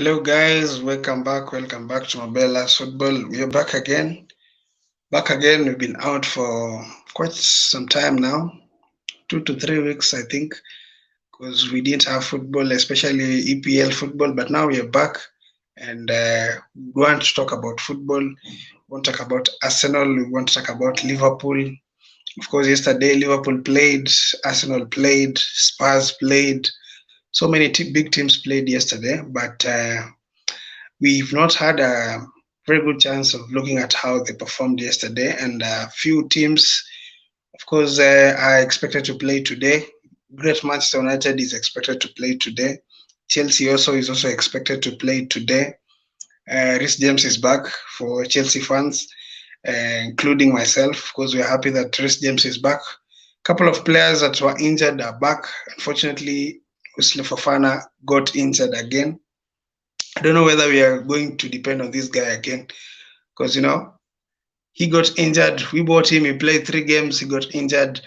Hello guys, welcome back to Mabela's Football. We are back again. Back again, we've been out for quite some time now, 2 to 3 weeks I think, because we didn't have football, especially EPL football, but now we are back and we want to talk about football. We want to talk about Arsenal, we want to talk about Liverpool. Of course, yesterday Liverpool played, Arsenal played, Spurs played. So many big teams played yesterday, but we've not had a very good chance of looking at how they performed yesterday, and a few teams, of course, are expected to play today. Great Manchester United is expected to play today. Chelsea also is also expected to play today. Rhys James is back for Chelsea fans, including myself. Of course, we are happy that Rhys James is back. A couple of players that were injured are back. Unfortunately, Wesley Fofana got injured again. I don't know whether we are going to depend on this guy again because he got injured. We bought him. He played 3 games. He got injured.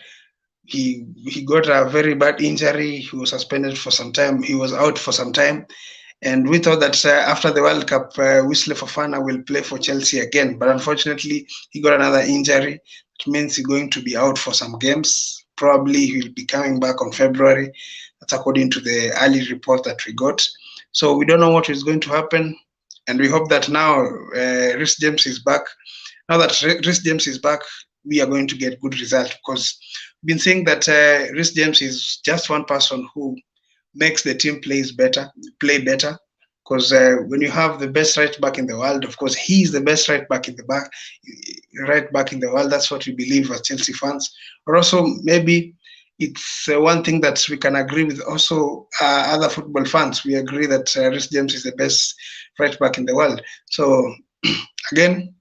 He got a very bad injury. He was suspended for some time. He was out for some time, and we thought that after the World Cup, Wesley Fofana will play for Chelsea again. But unfortunately, he got another injury. It means he's going to be out for some games. Probably he'll be coming back on February. That's according to the early report that we got. So we don't know what is going to happen, and we hope that now Rhys James is back. Now that Rhys James is back, we are going to get good results because we've been saying that Rhys James is just one person who makes the team play better. Because when you have the best right back in the world, of course, he is the best right back in the world. That's what we believe as Chelsea fans. Or also maybe it's one thing that we can agree with also other football fans. We agree that Rhys James is the best right back in the world. So again,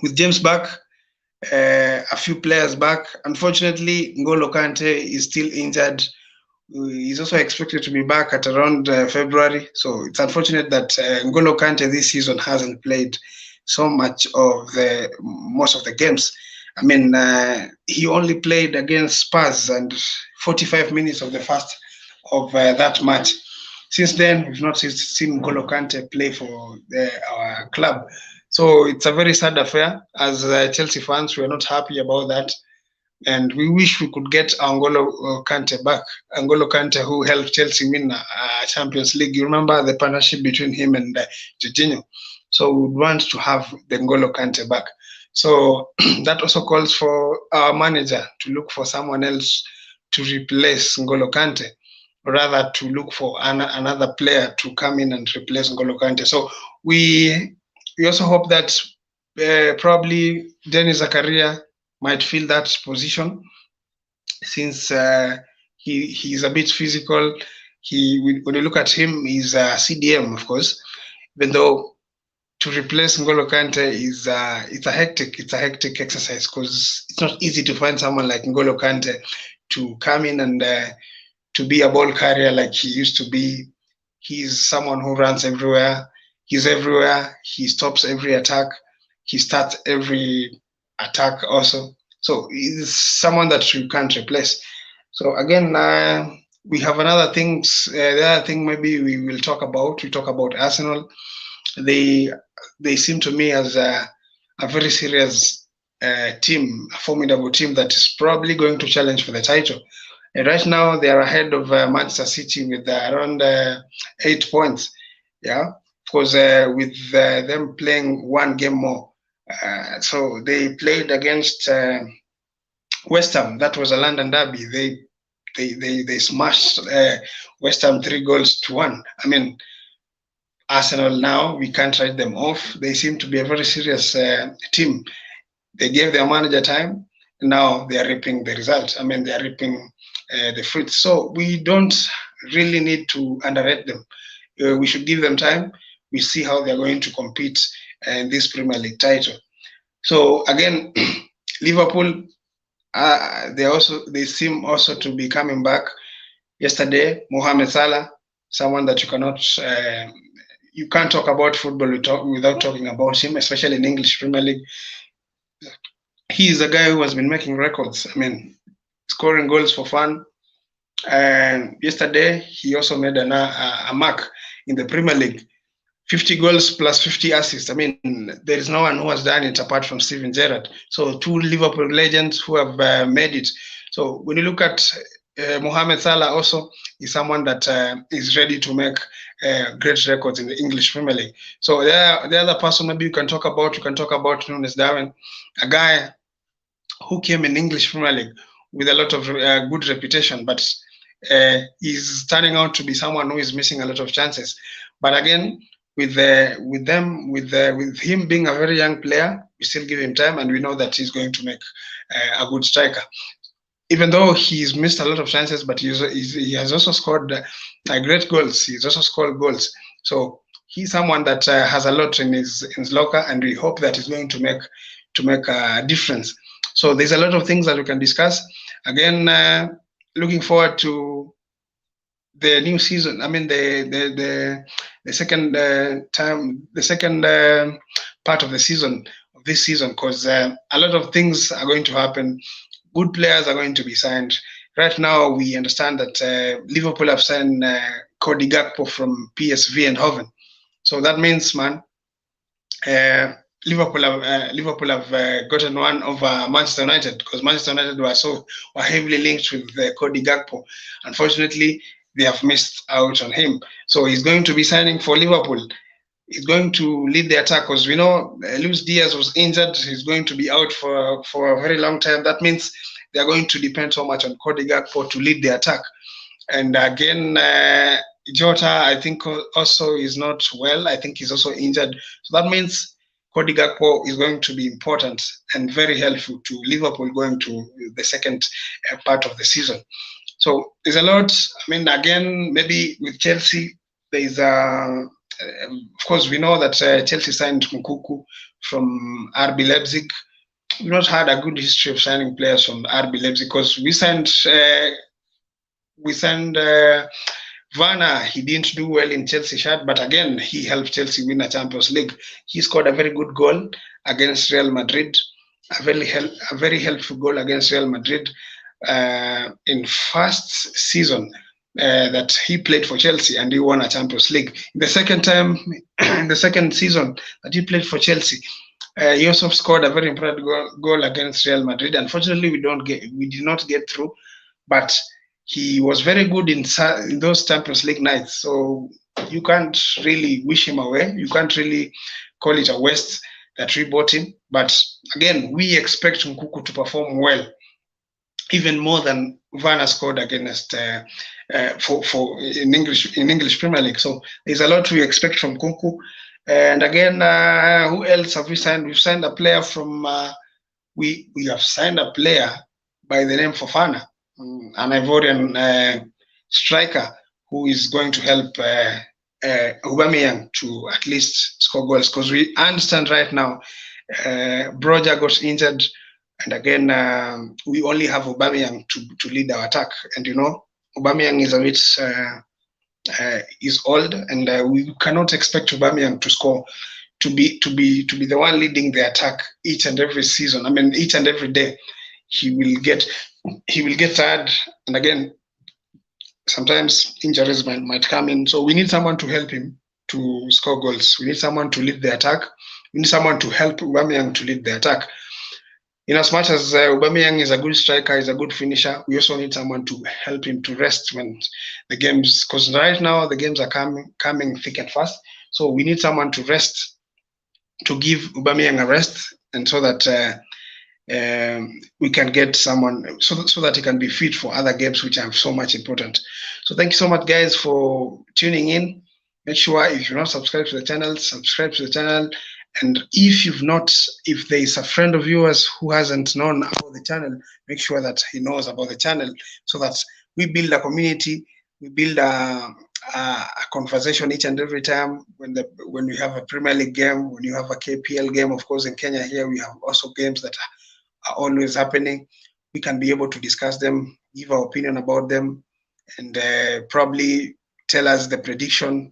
with James back, a few players back. Unfortunately, N'Golo Kante is still injured. He's also expected to be back at around February. So it's unfortunate that N'Golo Kante this season hasn't played so much of most of the games. I mean, he only played against Spurs and 45 minutes of the first of that match. Since then, we've not seen N'Golo Kante play for our club. So it's a very sad affair. As Chelsea fans, we are not happy about that. And we wish we could get N'Golo Kante back. N'Golo Kante, who helped Chelsea win a Champions League. You remember the partnership between him and Jorginho. So we want to have the N'Golo Kante back. So that also calls for our manager to look for someone else to replace N'Golo Kante, rather to look for another player to come in and replace N'Golo Kante. So we also hope that probably Denis Zakaria might fill that position since he's a bit physical. When you look at him, he's a CDM, of course, even though to replace N'Golo Kante is it's a hectic exercise because it's not easy to find someone like N'Golo Kante to come in and to be a ball carrier like he used to be. He's someone who runs everywhere. He's everywhere. He stops every attack. He starts every attack also. So he's someone that you can't replace. So again, we have another things. The other thing maybe we will talk about. We talk about Arsenal. They seem to me as a very serious team, a formidable team that is probably going to challenge for the title. And right now, they are ahead of Manchester City with around 8 points. Yeah, because with them playing one game more. So they played against West Ham. That was a London derby. They smashed West Ham 3-1. I mean, Arsenal now, we can't write them off. They seem to be a very serious team. They gave their manager time, and now they are reaping the result. I mean, they are reaping the fruits. So we don't really need to underrate them. We should give them time. We see how they are going to compete in this Premier League title. So again, Liverpool, they seem also to be coming back. Yesterday, Mohamed Salah, someone that you can't talk about football without talking about him, especially in English Premier League. He is a guy who has been making records. I mean, scoring goals for fun. And yesterday, he also made a mark in the Premier League. 50 goals plus 50 assists. I mean, there is no one who has done it apart from Steven Gerrard. So two Liverpool legends who have made it. So when you look at Mohamed Salah, also is someone that is ready to make great records in the English Premier League. So the other person maybe you can talk about Nunes Darwin, a guy who came in English Premier League with a lot of good reputation, but he's turning out to be someone who is missing a lot of chances. But again, with him being a very young player, we still give him time, and we know that he's going to make a good striker. Even though he's missed a lot of chances, but he has also scored great goals. He's also scored goals. So he's someone that has a lot in his locker, and we hope that he's going to make a difference. So there's a lot of things that we can discuss. Again, looking forward to the new season. I mean, the second part of the season of this season, because a lot of things are going to happen. Good players are going to be signed. Right now, we understand that Liverpool have signed Cody Gakpo from PSV Eindhoven. So that means, man, Liverpool have gotten one over Manchester United, because Manchester United were heavily linked with Cody Gakpo. Unfortunately, they have missed out on him. So he's going to be signing for Liverpool. He's going to lead the attack, because we know Luis Diaz was injured. He's going to be out for a very long time. That means they're going to depend so much on Cody Gakpo to lead the attack. And again, Jota, I think, also is not well. I think he's also injured. So that means Cody Gakpo is going to be important and very helpful to Liverpool going to the second part of the season. So there's a lot. I mean, again, maybe with Chelsea, there's of course, we know that Chelsea signed Nkunku from RB Leipzig. We've not had a good history of signing players from RB Leipzig, because we signed Werner. He didn't do well in Chelsea shirt, but again, he helped Chelsea win a Champions League. He scored a very good goal against Real Madrid, a very helpful goal against Real Madrid in first season that he played for Chelsea, and he won a Champions League. The second season that he played for Chelsea, he also scored a very important goal against Real Madrid. Unfortunately, we did not get through, but he was very good in those Champions League nights. So you can't really wish him away. You can't really call it a waste that we bought him. But again, we expect Nkunku to perform well, even more than Werner scored against for in English Premier League. So there's a lot we expect from Nkunku. And again, who else have we signed? We've signed a player from we have signed a player by the name Fofana, an Ivorian striker who is going to help Aubameyang to at least score goals, because we understand right now Broja got injured, and again we only have Aubameyang to lead our attack. And you know, Aubameyang is a bit is old, and we cannot expect Aubameyang to score, to be the one leading the attack each and every season. I mean, each and every day he will get tired, and again, sometimes injuries might come in. So we need someone to help him to score goals. We need someone to lead the attack. We need someone to help Aubameyang to lead the attack. In as much as Aubameyang is a good striker, is a good finisher, we also need someone to help him to rest when the games, because right now the games are coming thick and fast. So we need someone to rest, to give Aubameyang a rest, and so that we can get someone so that he can be fit for other games, which are so much important. So thank you so much, guys, for tuning in. Make sure, if you're not subscribed to the channel, subscribe to the channel. And if there is a friend of yours who hasn't known about the channel, make sure that he knows about the channel, so that we build a community, we build a conversation each and every time when we have a Premier League game, when you have a KPL game. Of course, in Kenya here, we have also games that are always happening. We can be able to discuss them, give our opinion about them, and probably tell us the prediction.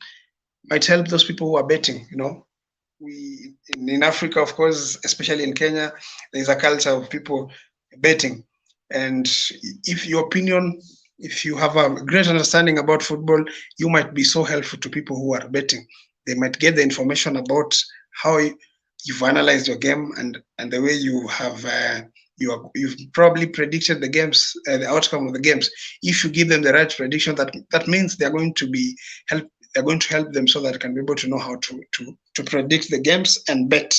Might help those people who are betting, you know. We in Africa, of course, especially in Kenya, there's a culture of people betting. And if you have a great understanding about football, you might be so helpful to people who are betting. They might get the information about how you've analyzed your game, and the way you have you've probably predicted the games, the outcome of the games. If you give them the right prediction, that means they're going to be help. They're going to help them so that they can be able to know how to predict the games and bet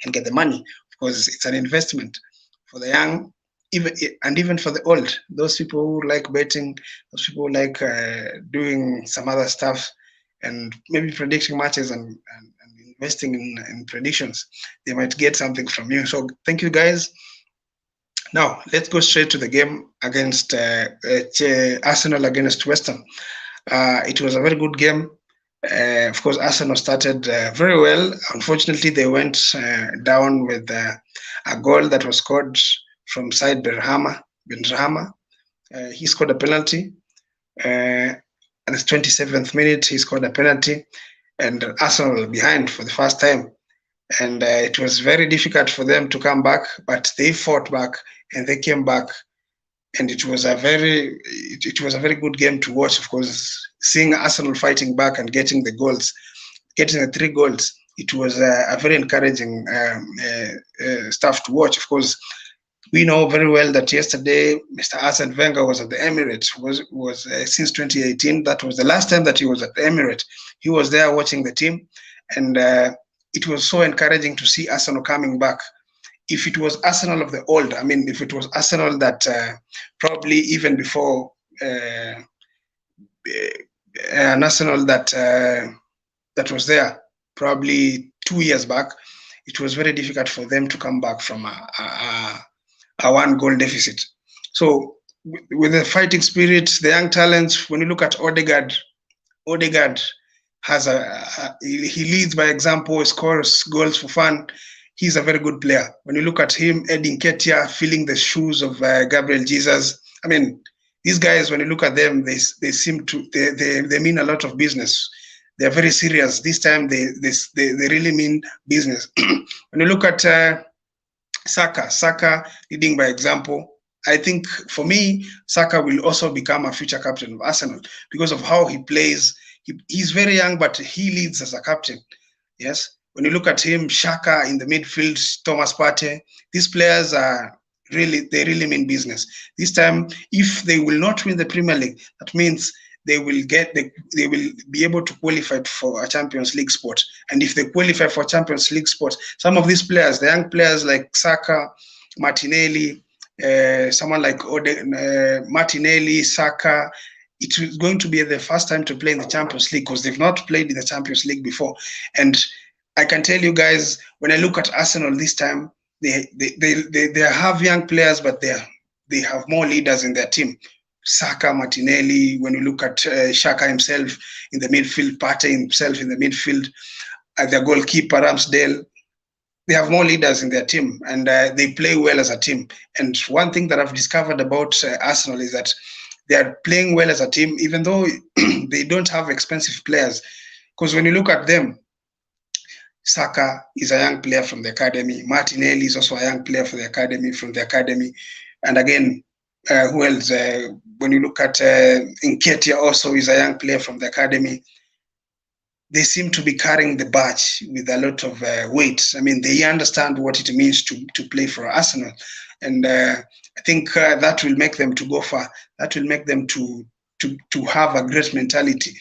and get the money, because it's an investment for the young, even for the old. Those people who like betting, those people who like doing some other stuff, and maybe predicting matches and investing in predictions, they might get something from you. So thank you guys. Now let's go straight to the game against Arsenal against West Ham. It was a very good game. Of course, Arsenal started very well. Unfortunately, they went down with a goal that was scored from side Benrahma. He scored a penalty. At the 27th minute, he scored a penalty, and Arsenal were behind for the first time. And it was very difficult for them to come back, but they fought back and they came back. And it was a very good game to watch. Of course, seeing Arsenal fighting back and getting the goals, getting the 3 goals, it was a very encouraging stuff to watch. Of course, we know very well that yesterday Mr. Arsene Wenger was at the Emirates. Was since 2018. That was the last time that he was at the Emirates. He was there watching the team, and it was so encouraging to see Arsenal coming back. If it was Arsenal of the old, I mean, if it was Arsenal that probably even before an Arsenal that was there probably 2 years back, it was very difficult for them to come back from a 1-goal deficit. So with the fighting spirit, the young talents, when you look at Odegaard has he leads by example, scores goals for fun. He's a very good player. When you look at him, Eddie Nketiah filling the shoes of Gabriel Jesus. I mean, these guys, when you look at them, they seem to they mean a lot of business. They're very serious. This time they really mean business. When you look at Saka leading by example, I think for me, Saka will also become a future captain of Arsenal because of how he plays. He's very young, but he leads as a captain. Yes. When you look at him, Shaka in the midfield, Thomas Partey, these players they really mean business. This time, if they will not win the Premier League, that means they will be able to qualify for a Champions League spot. And if they qualify for Champions League spot, some of these players, the young players like Saka, Martinelli, someone like Martinelli, Saka, it is going to be the first time to play in the Champions League because they've not played in the Champions League before. And I can tell you guys, when I look at Arsenal this time, they have young players, but they have more leaders in their team. Saka, Martinelli, when you look at Shaka himself in the midfield, Partey himself in the midfield, their goalkeeper, Ramsdale, they have more leaders in their team, and they play well as a team. And one thing that I've discovered about Arsenal is that they are playing well as a team, even though they don't have expensive players. Because when you look at them, Saka is a young player from the academy. Martinelli is also a young player from the academy. And again, who else? When you look at Nketiah, also is a young player from the academy. They seem to be carrying the badge with a lot of weight. I mean, they understand what it means to play for Arsenal. And I think that will make them to go far. That will make them to have a great mentality.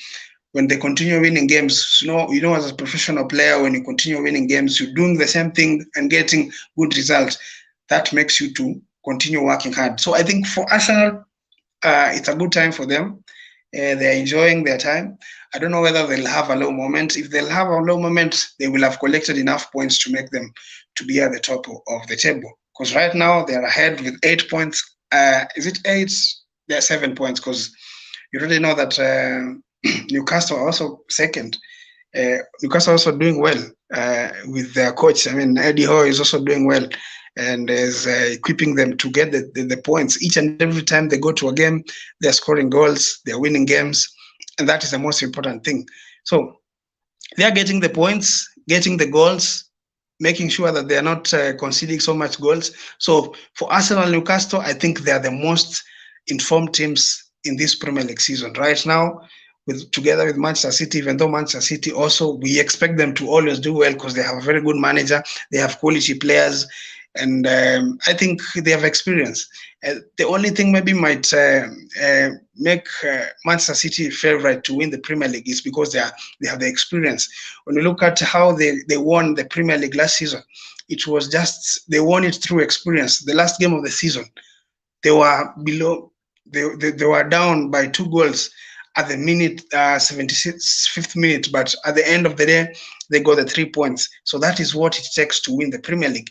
When they continue winning games, you know, as a professional player, when you continue winning games, you're doing the same thing and getting good results. That makes you to continue working hard. So I think for Arsenal, it's a good time for them. They're enjoying their time. I don't know whether they'll have a low moment. If they'll have a low moment, they will have collected enough points to make them to be at the top of the table. Because right now they're ahead with 8 points. Is it 8? They're 7 points because you already know that Newcastle are also second. Newcastle also doing well with their coach. I mean, Eddie Howe is also doing well and is equipping them to get the points. Each and every time they go to a game, they're scoring goals, they're winning games, and that is the most important thing. So they're getting the points, getting the goals, making sure that they're not conceding so much goals. So for Arsenal and Newcastle, I think they're the most informed teams in this Premier League season. Right now, together with Manchester City, even though Manchester City also, we expect them to always do well because they have a very good manager, they have quality players, and I think they have experience. The only thing maybe might make Manchester City favorite to win the Premier League is because they have the experience. When you look at how they won the Premier League last season, it was just they won it through experience. The last game of the season, they were below. They were down by 2 goals at the minute 76th minute, but at the end of the day, they got the 3 points. So that is what it takes to win the Premier League.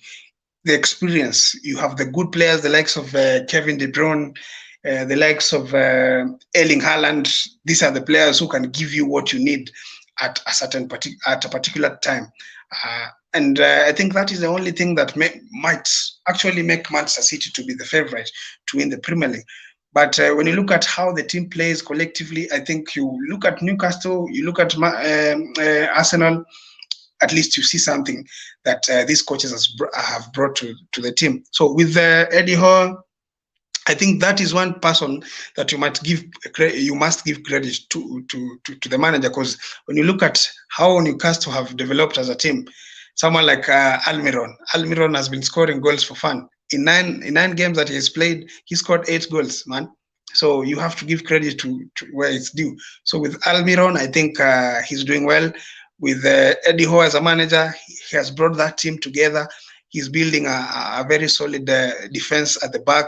The experience. You have the good players, the likes of Kevin De Bruyne, the likes of Erling Haaland. These are the players who can give you what you need at a particular time. And I think that is the only thing that might actually make Manchester City to be the favorite to win the Premier League. But when you look at how the team plays collectively, I think you look at Newcastle, you look at Arsenal, at least you see something that these coaches have brought to the team. So with Eddie Howe, I think that is one person that you must give credit to the manager, because when you look at how Newcastle have developed as a team, someone like Almiron has been scoring goals for fun. In nine games that he has played, he scored 8 goals, man. So you have to give credit to where it's due. So with Almiron, I think he's doing well. With Eddie Howe as a manager, he has brought that team together. He's building a very solid defense at the back.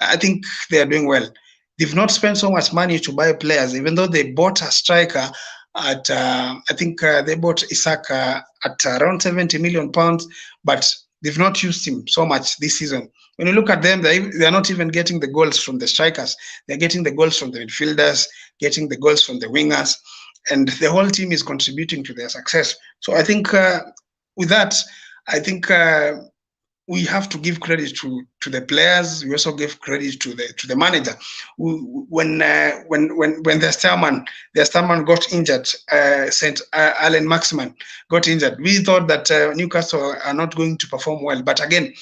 I think they are doing well. They've not spent so much money to buy players, even though they bought a striker at, I think they bought Isaka at around £70 million, but they've not used him so much this season. When you look at them, they're not even getting the goals from the strikers. They're getting the goals from the midfielders, getting the goals from the wingers, and the whole team is contributing to their success. So I think with that, I think we have to give credit to the players. We also give credit to the manager. When their starman got injured, Saint Alan Maximan got injured, we thought that Newcastle are not going to perform well. But again,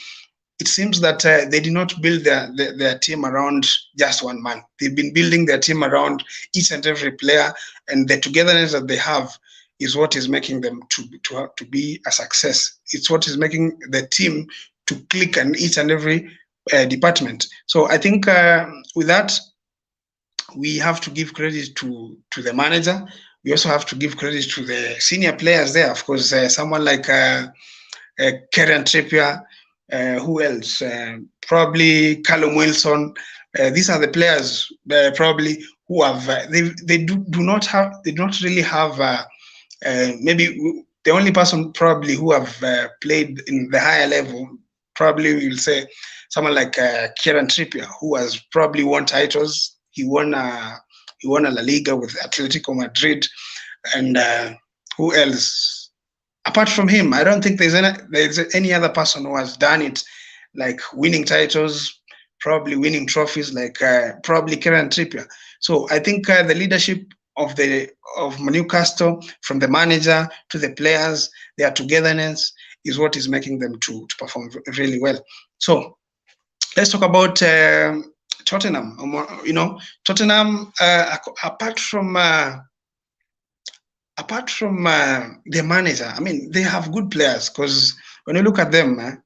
it seems that they did not build their team around just one man. They've been building their team around each and every player, and the togetherness that they have is what is making them to be a success. It's what is making the team to click in each and every department. So I think with that, we have to give credit to the manager. We also have to give credit to the senior players there. Of course, someone like Kieran Trippier, who else? Probably Callum Wilson. These are the players probably who have they do not really have maybe the only person probably who have played in the higher level. Probably we will say someone like Kieran Trippier, who has probably won titles. He won a La Liga with Atletico Madrid, and who else? Apart from him, I don't think there's any other person who has done it, like winning titles, probably winning trophies, like probably Kieran Trippier. So I think the leadership of Newcastle, from the manager to the players, their togetherness is what is making them to perform really well. So let's talk about Tottenham. Tottenham, apart from their manager, I mean, they have good players, because when you look at them,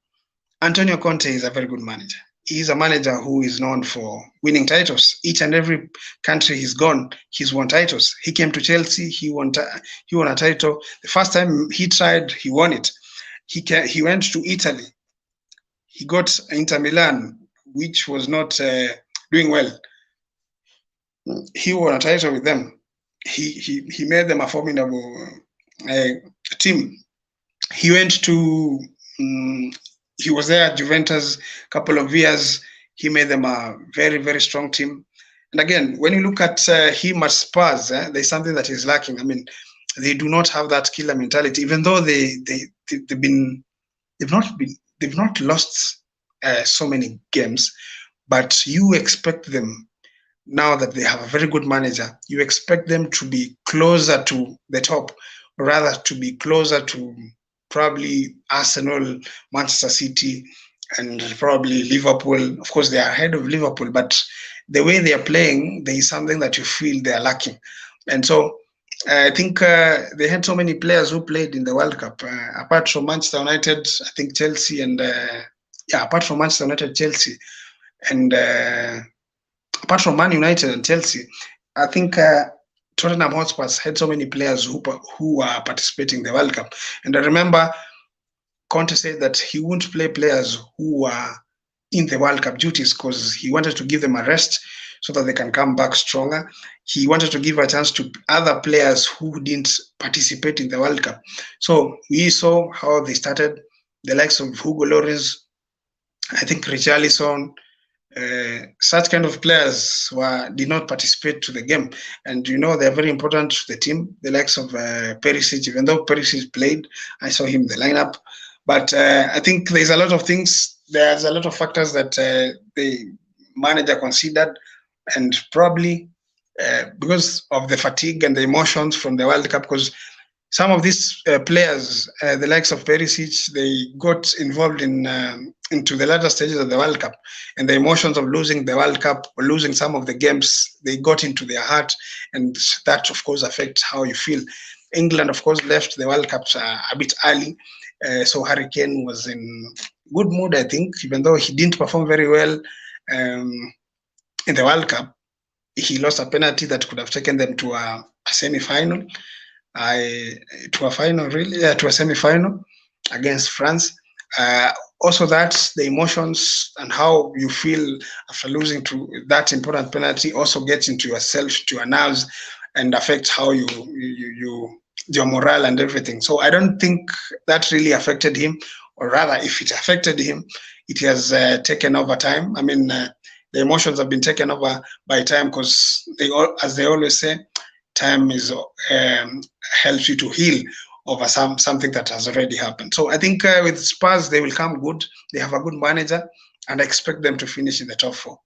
Antonio Conte is a very good manager. He's a manager who is known for winning titles. Each and every country he's gone, he's won titles. He came to Chelsea, he won a title. The first time he tried, he won it. He went to Italy. He got Inter Milan, which was not doing well. He won a title with them. He made them a formidable team. He went to he was there at Juventus a couple of years. He made them a very, very strong team. And again, when you look at him at Spurs, there's something that is lacking. I mean, they do not have that killer mentality, even though they've not lost so many games, but you expect them, now that they have a very good manager, you expect them to be closer to the top, or rather to be closer to probably Arsenal, Manchester City, and probably Liverpool. Of course, they are ahead of Liverpool, but the way they are playing, there is something that you feel they are lacking. And so I think they had so many players who played in the World Cup. Apart from Manchester United, I think Chelsea and yeah, apart from Manchester United, Chelsea, and apart from Man United and Chelsea, I think Tottenham Hotspurs had so many players who are participating in the World Cup. And I remember Conte said that he wouldn't play players who are in the World Cup duties because he wanted to give them a rest so that they can come back stronger. He wanted to give a chance to other players who didn't participate in the World Cup. So we saw how they started, the likes of Hugo Lloris, I think Richarlison, such kind of players did not participate to the game, and they're very important to the team. The likes of Perisic, even though Perisic played, I saw him in the lineup, but I think there's a lot of things. There's a lot of factors that the manager considered, and probably because of the fatigue and the emotions from the World Cup, because some of these players, the likes of Perisic, they got involved into the latter stages of the World Cup, and the emotions of losing the World Cup or losing some of the games, they got into their heart, and that, of course, affects how you feel. England, of course, left the World Cup a bit early, so Harry Kane was in good mood, I think, even though he didn't perform very well in the World Cup. He lost a penalty that could have taken them to a semi-final. To a final, really, to a semi-final against France. Also, that the emotions and how you feel after losing to that important penalty also gets into yourself, to your nerves, and affects how your morale and everything. So I don't think that really affected him, or rather, if it affected him, it has taken over time. I mean, the emotions have been taken over by time, because as they always say, time is helps you to heal over something that has already happened. So I think with Spurs, they will come good. They have a good manager, and I expect them to finish in the top four.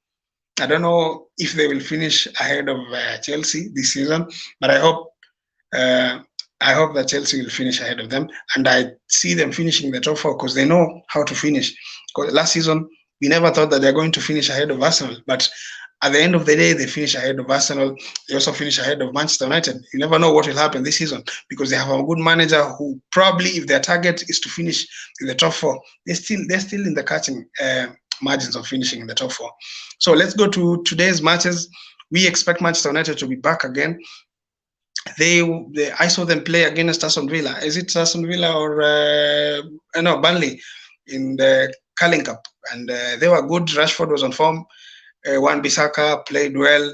I don't know if they will finish ahead of Chelsea this season, but I hope that Chelsea will finish ahead of them, and I see them finishing the top four because they know how to finish. Because last season we never thought that they're going to finish ahead of Arsenal, but at the end of the day, they finish ahead of Arsenal. They also finish ahead of Manchester United. You never know what will happen this season, because they have a good manager who probably, if their target is to finish in the top four, they're still in the catching margins of finishing in the top four. So let's go to today's matches. We expect Manchester United to be back again. I saw them play against Aston Villa. Is it Aston Villa or no, Burnley in the Carling Cup? And they were good. Rashford was on form. Wan-Bissaka played well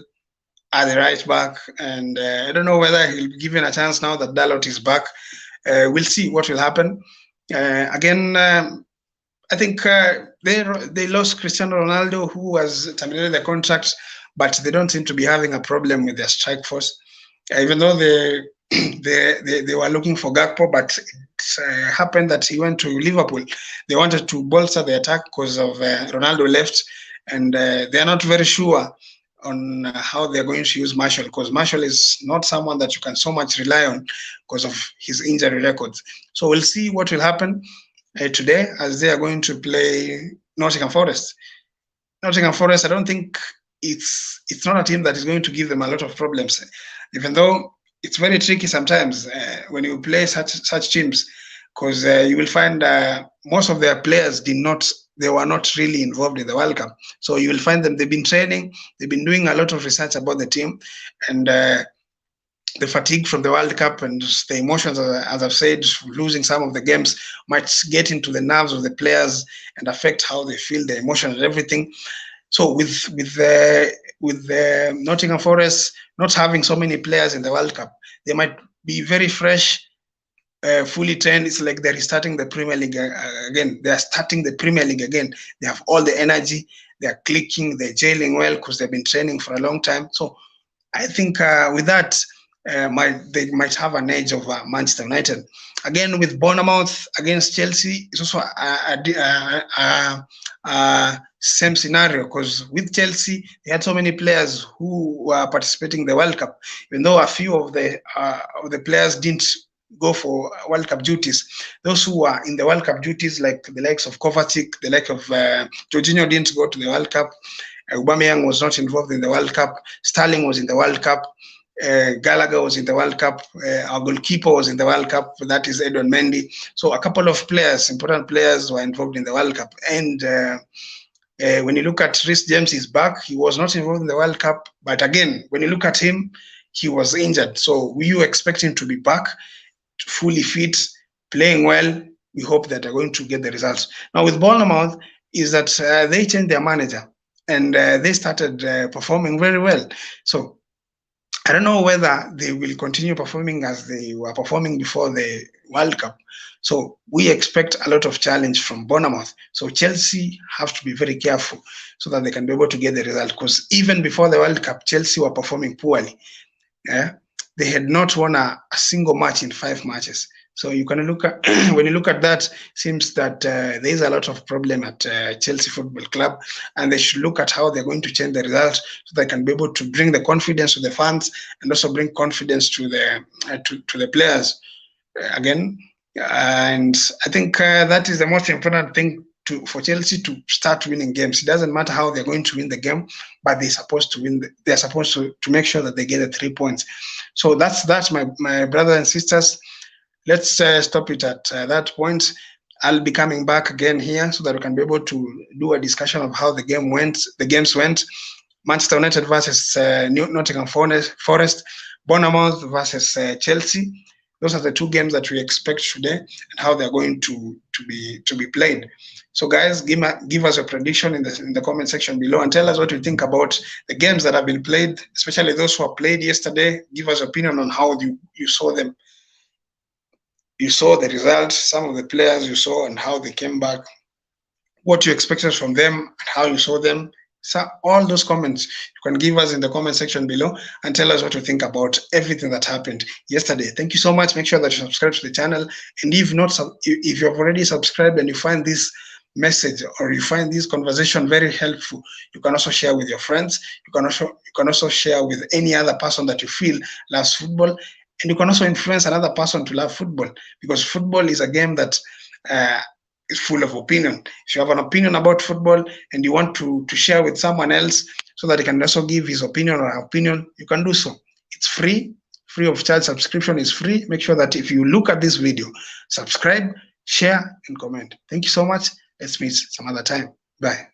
at the right back, and I don't know whether he'll be given a chance now that Dalot is back. We'll see what will happen. Again, I think they lost Cristiano Ronaldo, who has terminated the contract, but they don't seem to be having a problem with their strike force, even though they were looking for Gakpo, but it happened that he went to Liverpool. They wanted to bolster the attack because of Ronaldo left, and they're not very sure on how they're going to use Marshall, because Marshall is not someone that you can so much rely on because of his injury records. So we'll see what will happen today, as they are going to play Nottingham Forest. Nottingham Forest, I don't think it's not a team that is going to give them a lot of problems, even though it's very tricky sometimes when you play such teams, because you will find most of their players were not really involved in the World Cup. So you will find them, they've been training, they've been doing a lot of research about the team, and the fatigue from the World Cup and the emotions, as I've said, losing some of the games might get into the nerves of the players and affect how they feel, the emotions and everything. So with Nottingham Forest not having so many players in the World Cup, they might be very fresh, fully trained. It's like they're restarting the Premier League again. They're starting the Premier League again. They have all the energy. They're clicking. They're gelling well because they've been training for a long time. So I think with that, they might have an edge over Manchester United. Again, with Bournemouth against Chelsea, it's also same scenario, because with Chelsea, they had so many players who were participating in the World Cup, even though a few of the players didn't go for World Cup duties. Those who were in the World Cup duties, like the likes of Kovacic, the like of Jorginho, didn't go to the World Cup. Aubameyang was not involved in the World Cup. Sterling was in the World Cup. Gallagher was in the World Cup. Our goalkeeper was in the World Cup. That is Edon Mendy. So a couple of players, important players, were involved in the World Cup. And when you look at Reece James, he's back. He was not involved in the World Cup, but again, when you look at him, he was injured. So you expect him to be back, fully fit, playing well. We hope that they're going to get the results. Now with Bournemouth, is that they changed their manager and they started performing very well. So I don't know whether they will continue performing as they were performing before the World Cup. So we expect a lot of challenge from Bournemouth. So Chelsea have to be very careful so that they can be able to get the result. Because even before the World Cup, Chelsea were performing poorly. Yeah? They had not won a single match in 5 matches. So you can look at when you look at that, seems that there is a lot of problem at Chelsea Football Club, and they should look at how they're going to change the results so they can be able to bring the confidence to the fans and also bring confidence to the to the players again. And I think that is the most important thing for Chelsea to start winning games. It doesn't matter how they're going to win the game, but they're supposed to win. They're supposed to make sure that they get the 3 points. So that's my brothers and sisters. Let's stop it at that point. I'll be coming back again here so that we can be able to do a discussion of how the games went. Manchester United versus Nottingham Forest, Bournemouth versus Chelsea. Those are the 2 games that we expect today and how they're going to be played. So guys, give us a prediction in the comment section below and tell us what you think about the games that have been played, especially those who have played yesterday. Give us opinion on how you saw them. You saw the results, some of the players you saw and how they came back, what you expected from them, and how you saw them. So all those comments you can give us in the comment section below and tell us what you think about everything that happened yesterday. Thank you so much. Make sure that you subscribe to the channel, and if you've already subscribed and you find this message or you find this conversation very helpful, you can also share with your friends. You can also share with any other person that you feel loves football. And you can also influence another person to love football, because football is a game that is full of opinion. If you have an opinion about football and you want to share with someone else so that he can also give his opinion or her opinion, you can do so. It's free of charge. Subscription is free. Make sure that if you look at this video, subscribe, share, and comment. Thank you so much. Let's meet some other time. Bye.